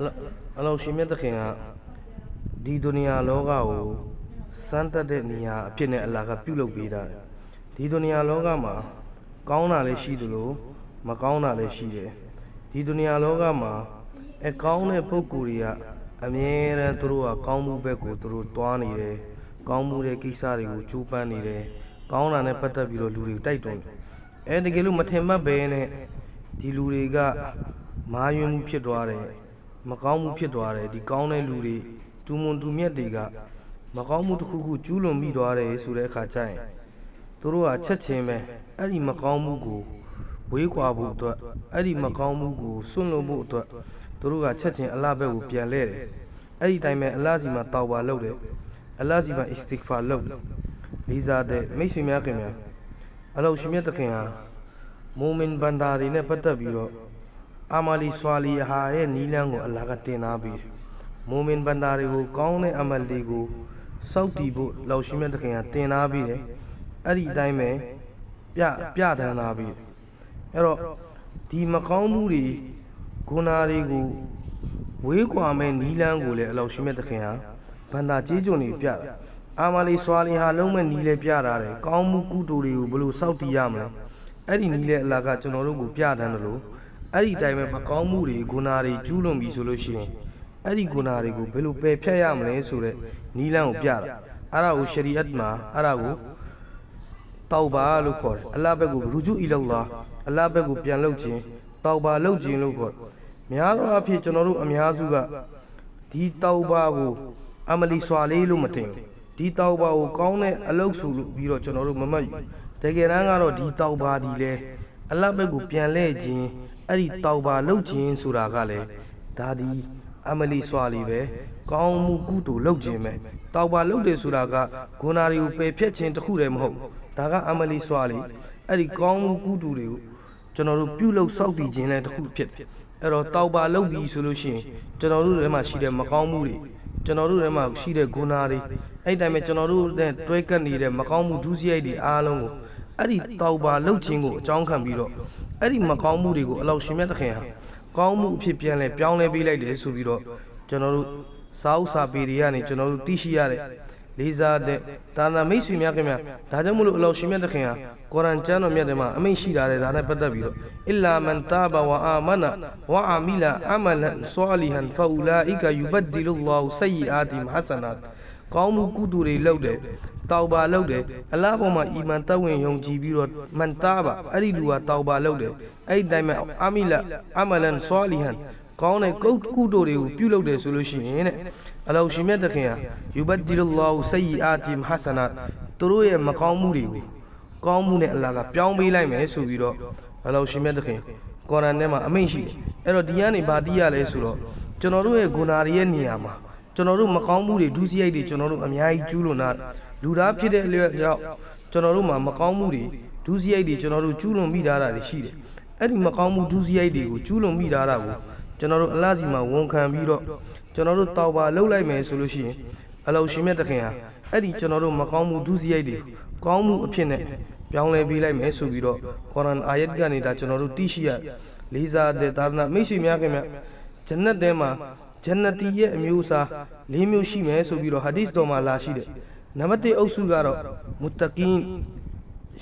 အလောရှင်မြတ်တခင်ကဒီဒုနီယာလောကကိုစမ်းတက်တဲ့နေရာအဖြစ်နဲ့အလ္လာဟ်ကပြုလုပ်ပေးတာဒီဒုနီယာလောကမှာကောင်းတာလည်းရှိသလိုမကောင်းတာလည်းရှိတယ်ဒီဒုနီယာလောကမှာကောင်းတဲ့ပုဂ္ဂိုလ်တွေကအမြဲတမ်းသူတို့ကကောင်းမှုဘက်ကိုသူတို့တွားနေတယ်ကောင်းမှုတဲ့ကိစ္စတွေကိုကြိုးပမ်းနေတယ်ကောင်းတာနဲ့ပတ်သက်ပြီးတော့လူတွေတိုက်တွန်းတယ်တကယ်လို့မထင်မှတ်ပဲနဲ့ဒီလူတွေကမာယွင်းမှုဖြစ်သွားတယ်မကောင်းမှုဖြစ်သွားတယ်ဒီကောင်းတဲ့လူတွေတူမွန်တူမြတ်တွေကမကောင်းမှုတစ်ခုခုကျူးလွန်မိသွားတယ်ဆိုတဲ့အခါကျရင်သူတို့ကချက်ချင်းပဲအဲ့ဒီမကောင်းမှုကိုဝေးကွာဖို့အတွက်အဲ့ဒီမကောင်းမှုကိုစွန့်လွတ်ဖို့အတွက်သူတို့ကချက်ချင်းအလ္လာဟ်ဘက်ကိုပြန်လဲတယ်အဲ့ဒီတိုင်းပဲအလ္လာဟ်စီမှာတောက်ပါလုပ်တယ်အလ္လာဟ်စီမှာအစ္စတိဂ်ဖာလုပ်တယ်လေးစားတဲ့မိတ်ဆွေများခင်ဗျာအလောရှင်မြတ်တခင်ဟာမိုမင်ဘန္တာတွေနဲ့ပတ်သက်ပြီးတော့အာမာလီဆွာလီဟာရဲ့နီးလန်းကိုအလ္လာဟ်ကတင်ထားပြီးမိုမင်ဘန္တာတွေကိုကောင်းတဲ့အမလ်တွေကိုစောက်တည်ဖို့လောရှင်မြတ်တခင်ကတင်ထားပြီးတယ်အဲ့ဒီအတိုင်းပဲပြထမ်းထားပြီးအဲ့တော့ဒီမကောင်းမှုတွေဂုဏတွေကိုဝေးကွာမဲ့နီးလန်းကိုလည်းအလောရှင်မြတ်တခင်ဟာဘန္တာကြီးကျွန်းနေပြတာအာမာလီဆွာလီဟာလုံးမဲ့နီးလဲပြတာတယ်ကောင်းမှုကုသိုလ်တွေကိုဘယ်လိုစောက်တည်ရမလဲအဲ့ဒီနီးလဲအလ္လာဟ်ကကျွန်တော်တို့ကိုပြထမ်းတယ်လို့အဲ့ဒီတိုင်းပဲမကောင်းမှုတွေဂုဏတွေကျူးလွန်ပြီဆိုလို့ရှိရင်အဲ့ဒီဂုဏတွေကိုဘယ်လိုပယ်ဖြတ်ရမလဲဆိုတဲ့နီးလန်းကိုပြတာအဲ့ဒါကိုရှရီအတ်မှာအဲ့ဒါကိုတောက်ပါလို့ခေါ်တယ်အလ္လာဟ်ဘက်ကိုရူဂျူအီလာလာအလ္လာဟ်ဘက်ကိုပြန်လှုပ်ခြင်းတောက်ပါလှုပ်ခြင်းလို့ခေါ်များသောအားဖြင့်ကျွန်တော်တို့အများစုကဒီတောက်ပါကိုအမလီဆွာလေးလို့မတင်ဒီတောက်ပါကိုကောင်းတဲ့အလုပ်ဆိုလို့ပြီးတော့ကျွန်တော်တို့မမှတ်ယူတကယ်တမ်းကတော့ဒီတောက်ပါဒီလဲအလ္လာဟ်ဘက်ကိုပြန်လှည့်ခြင်းအဲ့ဒီတောက်ပါလှုပ်ခြင်းဆိုတာကလည်းဒါဒီအမလီဆွာလီပဲကောင်းမှုကုသိုလ်လှုပ်ခြင်းပဲတောက်ပါလှုပ်တယ်ဆိုတာကဂုဏတွေကိုပယ်ဖြတ်ခြင်းတစ်ခုတည်းမဟုတ်ဒါကအမလီဆွာလီအဲ့ဒီကောင်းမှုကုသိုလ်တွေကိုကျွန်တော်တို့ပြုလုပ်စောင့်တည်ခြင်းလည်းတစ်ခုဖြစ်တယ်အဲ့တော့တောက်ပါလှုပ်ပြီးဆိုလို့ရှိရင်ကျွန်တော်တို့ထဲမှာရှိတဲ့မကောင်းမှုတွေကျွန်တော်တို့ထဲမှာရှိတဲ့ဂုဏတွေအဲ့တိုင်းပဲကျွန်တော်တို့နဲ့တွဲကပ်နေတဲ့မကောင်းမှုဒုစရိုက်တွေအားလုံးကိုအဲ့ဒီတောက်ပါလှုပ်ခြင်းကိုအကြောင်းခံပြီးတော့အဲ့ဒီမကောင်းမှုတွေကိုအလောရှင်မြတ်တခင်ဟာကောင်းမှုအဖြစ်ပြန်လဲပြောင်းလဲပေးလိုက်တယ်ဆိုပြီးတော့ကျွန်တော်တို့စာအုပ်စာပေတွေကနေကျွန်တော်တို့သိရှိရတဲ့လေးစားတဲ့ဒါနာမိတ်ဆွေများခင်ဗျာဒါကြောင့်မလို့အလောရှင်မြတ်တခင်ဟာကုရ်အာန်ကျမ်းတော်မြတ်ထဲမှာအမိန့်ရှိတာတဲ့ဒါနဲ့ပတ်သက်ပြီးတော့အလ္လာမန်တာဘဝအာမနာဝအာမီလာအမလန်ဆာလီဟန်ဖာအူလာအီကာယူဘဒ်ဒီလူလာဟူဆယီအာတီမဟဆနာကောင်းမှုကုသိုလ်တွေလုပ်တယ်တောက်ပါလုပ်တယ်အလ္လာဟ်ပေါ်မှာအီမန်တက်ဝင်ယုံကြည်ပြီးတော့မန်တာဘာအဲ့ဒီလူကတောက်ပါလုပ်တယ်အဲ့ဒီတိုင်းမှာအာမီလာအမလန်ဆာလီဟန်ကောင်းတဲ့ကုသိုလ်တွေကိုပြုလုပ်တယ်ဆိုလို့ရှိရင်တဲ့အလောရှင်မြတ်တခင်ဟာယူဘဒ်ဒီလူလာဟူဆယီအာတီမဟဆနာသူတို့ရဲ့မကောင်းမှုတွေကိုကောင်းမှုနဲ့အလ္လာဟ်ကပြောင်းပေးလိုက်မယ်ဆိုပြီးတော့အလောရှင်မြတ်တခင်ကုရ်အာန်ထဲမှာအမိန့်ရှိတယ်အဲ့တော့ဒီကနေဗာတိရလဲဆိုတော့ကျွန်တော်တို့ရဲ့ဂုဏတွေရဲ့နေရာမှာကျွန်တော်တို့မကောင်းမှုတွေဒုစရိုက်တွေကျွန်တော်တို့အများကြီးကျူးလွန်တာလူသားဖြစ်တဲ့အလျောက်ကျွန်တော်တို့မှာမကောင်းမှုတွေဒုစရိုက်တွေကျွန်တော်တို့ကျူးလွန်မိထားတာတွေရှိတယ်အဲ့ဒီမကောင်းမှုဒုစရိုက်တွေကိုကျူးလွန်မိထားတာကိုကျွန်တော်တို့အလ္လာဟ်စီမှာဝန်ခံပြီးတော့ကျွန်တော်တို့တောက်ပါလှုပ်လိုက်မယ်ဆိုလို့ရှိရင်အလောရှင်မြတ်တခင်ဟာအဲ့ဒီကျွန်တော်တို့မကောင်းမှုဒုစရိုက်တွေကောင်းမှုအဖြစ်နဲ့ပြောင်းလဲပေးလိုက်မယ်ဆိုပြီးတော့ကုရ်အာန်အာယတ်ကနေဒါကျွန်တော်တို့သိရှိရလေးစားတဲ့ဒါနမိတ်ဆွေများခင်ဗျဂျန်နတ်ထဲမှာဂျန်နတီရဲ့အမျိုးအစား၄မျိုးရှိမယ်ဆိုပြီးတော့ဟာဒီသ်တော်မှာလာရှိတယ်နံပါတ်1အုပ်စုကတော့မုတ္တကင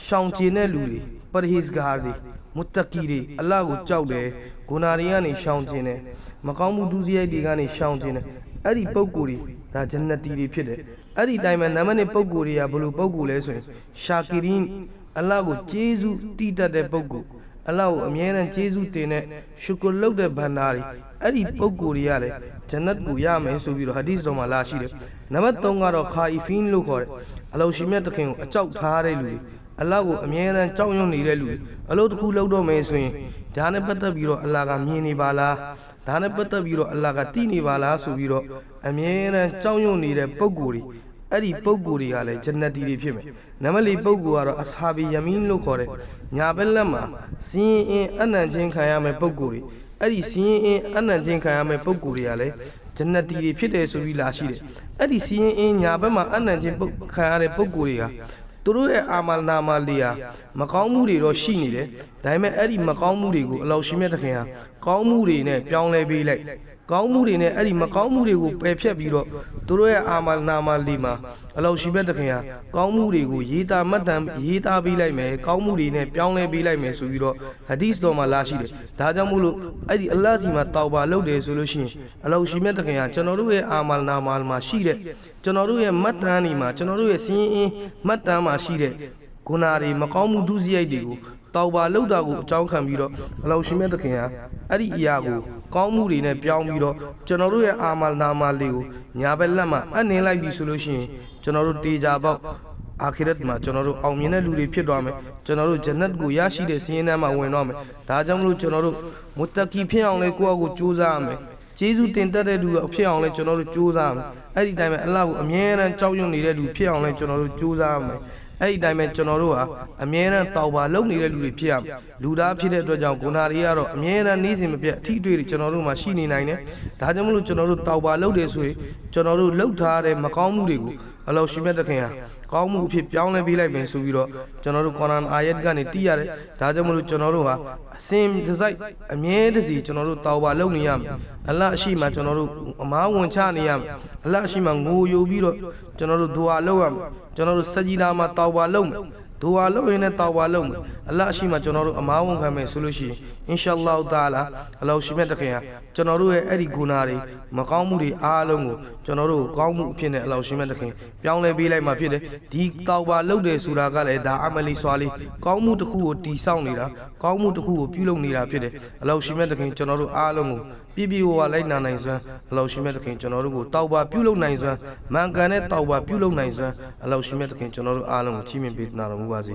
်ရှောင်ကျင်တဲ့လူတွေပရဟီဇ်ဂါတွေမုတ္တကီတွေအလ္လာဟ်ကိုကြောက်တယ်ဂုဏတွေကနေရှောင်ကျင်တယ်မကောင်းမှုဒုစရိုက်တွေကနေရှောင်ကျင်တယ်အဲ့ဒီပုဂ္ဂိုလ်တွေဒါဂျန်နတီတွေဖြစ်တယ်အဲ့ဒီတိုင်းမှာနံပါတ်2ပုဂ္ဂိုလ်တွေကဘယ်လိုပုဂ္ဂိုလ်လဲဆိုရင်ရှာကီရင်အလ္လာဟ်ကိုကျေးဇူးတည်တတ်တဲ့ပုဂ္ဂိုလ်အလ္လာဟ်ကိုအမြဲတမ်းကျေးဇူးတင်တဲ့ရှုကူလုပ်တဲ့ဘန္တာတွေအဲ့ဒီပုဂ္ဂိုလ်တွေကလည်းဂျန်နတ်ကိုရမယ်ဆိုပြီးတော့ဟာဒီသ်တော်မှာလာရှိတယ်နံပါတ်3ကတော့ခါအီဖင်လို့ခေါ်တယ်အလောရှင်မြတ်တခင်ကိုအကြောက်ထားတဲ့လူတွေအလ္လာဟ်ကိုအမြဲတမ်းကြောက်ရွံ့နေတဲ့လူတွေအလုပ်တစ်ခုလုပ်တော့မယ်ဆိုရင်ဒါနဲ့ပတ်သက်ပြီးတော့အလ္လာဟ်ကမြင်နေပါလားဒါနဲ့ပတ်သက်ပြီးတော့အလ္လာဟ်ကသိနေပါလားဆိုပြီးတော့အမြဲတမ်းကြောက်ရွံ့နေတဲ့ပုဂ္ဂိုလ်တွေအဲ့ဒီပုဂ္ဂိုလ်တွေကလည်းဂျန်နတီတွေဖြစ်မယ်နံပါတ်4ပုဂ္ဂိုလ်ကတော့အဆဟာဘီယမင်းလို့ခေါ်တယ်ညာဘက်လက်မှာစီရင်အင်းအနံ့ချင်းခံရမယ်ပုဂ္ဂိုလ်တွေအဲ့ဒီစီရင်အင်းအနံ့ချင်းခံရမယ်ပုဂ္ဂိုလ်တွေကလည်းဂျန်နတီတွေဖြစ်တယ်ဆိုပြီးလာရှိတယ်အဲ့ဒီစီရင်အင်းညာဘက်မှာအနံ့ချင်းခံရတဲ့ပုဂ္ဂိုလ်တွေကသူတို့ရဲ့အာမလနာမလေးဟာမကောင်းမှုတွေတော့ရှိနေတယ်ဒါပေမဲ့အဲ့ဒီမကောင်းမှုတွေကိုအလောရှင်မြတ်တခင်ဟာကောင်းမှုတွေနဲ့ပြောင်းလဲပေးလိုက် ကောင်းမှုတွေနဲ့အဲ့ဒီမကောင်းမှုတွေကိုပယ်ဖြတ်ပြီးတော့သူတို့ရဲ့အာမနာမလီမှာအလောရှိမြတ်တခင်ဟာကောင်းမှုတွေကိုရေးသားမှတ်တမ်းရေးသားပေးလိုက်မယ်ကောင်းမှုတွေနဲ့ပြောင်းလဲပေးလိုက်မယ်ဆိုပြီးတော့ဟဒီစ်တော်မှာလာရှိတယ်ဒါကြောင့်မို့လို့အဲ့ဒီအလ္လာဟ်စီမှာတောက်ပါလုပ်တယ်ဆိုလို့ရှိရင်အလောရှိမြတ်တခင်ဟာကျွန်တော်တို့ရဲ့အာမနာမမှာရှိတဲ့ကျွန်တော်တို့ရဲ့မှတ်တမ်းတွေမှာကျွန်တော်တို့ရဲ့စီးရင်မှတ်တမ်းမှာရှိတဲ့ဂုဏတွေမကောင်းမှုဒုစရိုက်တွေကိုတောက်ပါလောက်တာကိုအကြောင်းခံပြီးတော့အလောရှိမြတ်တခင်ဟာအဲ့ဒီအရာကိုကောင်းမှုတွေနဲ့ပြောင်းပြီးတော့ကျွန်တော်တို့ရဲ့အာမနာမလေးကိုညာဘက်လက်မှာအနှင်းလိုက်ပြီဆိုလို့ရှိရင်ကျွန်တော်တို့တေချာပေါက်အာခိရတ်မှာကျွန်တော်တို့အောင်မြင်တဲ့လူတွေဖြစ်သွားမယ်ကျွန်တော်တို့ဂျန်နတ်ကိုရရှိတဲ့စီးရင်ထဲမှာဝင်တော့မယ်ဒါကြောင့်မလို့ကျွန်တော်တို့မုတ္တကီဖြစ်အောင်လဲကိုယ့်အကိုကြိုးစားရမယ်ကျေးဇူးတင်တတ်တဲ့လူဖြစ်အောင်လဲကျွန်တော်တို့ကြိုးစားရမယ်အဲ့ဒီတိုင်းပဲအလ္လာဟ်ကိုအမြဲတမ်းကြောက်ရွံ့နေတဲ့လူဖြစ်အောင်လဲကျွန်တော်တို့ကြိုးစားရမယ်အဲ့ဒီတိုင်းပဲကျွန်တော်တို့ဟာအမြဲတမ်းတောက်ပါလုပ်နေတဲ့လူတွေဖြစ်ရမယ်လူသားဖြစ်တဲ့အတွက်ကြောင့်ဂုဏတွေကတော့အမြဲတမ်းနှီးစင်မပြတ်အထီးတွေ့တွေကျွန်တော်တို့မှာရှိနေနိုင်တယ်ဒါကြောင့်မလို့ကျွန်တော်တို့တောက်ပါလုပ်တယ်ဆိုရင်ကျွန်တော်တို့လှုပ်ထားတဲ့မကောင်းမှုတွေကိုအလောရှိမြတ်တခင်ဟာကောင်းမှုအဖြစ်ပြောင်းလဲပေးလိုက်မယ်ဆိုပြီးတော့ကျွန်တော်တို့ကုရ်အာန်အာယတ်ကနေသိရတယ်ဒါကြောင့်မလို့ကျွန်တော်တို့ဟာအစင်တစိုက်အမြဲတစေကျွန်တော်တို့တောက်ပါလုပ်နေရမယ်အလ္လာဟ်အရှိမှကျွန်တော်တို့အမားဝင်ချနေရမယ်အလ္လာဟ်အရှိမှငိုယိုပြီးတော့ကျွန်တော်တို့ဒူအာလုပ်ရမယ်ကျွန်တော်တို့စဂျီဒါမှာတောက်ပါလုပ်မယ်ဒူအာလုပ်ရင်လည်းတောက်ပါလုပ်မယ်အလ္လာဟ်အရှိမှကျွန်တော်တို့အမားဝင်ခံမယ်ဆိုလို့ရှိရင်အင်ရှာအလ္လာဟ်တာလာအလောရှိမြတ်တခင်ဟာကျွန်တော်တို့ရဲ့အဲ့ဒီဂုဏတွေမကောင်းမှုတွေအားလုံးကိုကျွန်တော်တို့ကောင်းမှုအဖြစ်နဲ့အလောရှိမြတ်တခင်ပြောင်းလဲပေးလိုက်မှဖြစ်တယ်ဒီတောက်ပါလုပ်တယ်ဆိုတာကလည်းဒါအမလီဆွာလီကောင်းမှုတစ်ခုကိုတီဆောက်နေတာကောင်းမှုတစ်ခုကိုပြုလုပ်နေတာဖြစ်တယ်အလောရှိမြတ်တခင်ကျွန်တော်တို့အားလုံးကိုပြည့်ပြည့်ဝဝလိုက်နာနိုင်စွမ်းအလောရှိမြတ်တခင်ကျွန်တော်တို့ကိုတောက်ပါပြုလုပ်နိုင်စွမ်းမှန်ကန်တဲ့တောက်ပါပြုလုပ်နိုင်စွမ်းအလောရှိမြတ်တခင်ကျွန်တော်တို့အားလုံးကိုချီးမြှင့်ပေးနာတော်မူပါစေ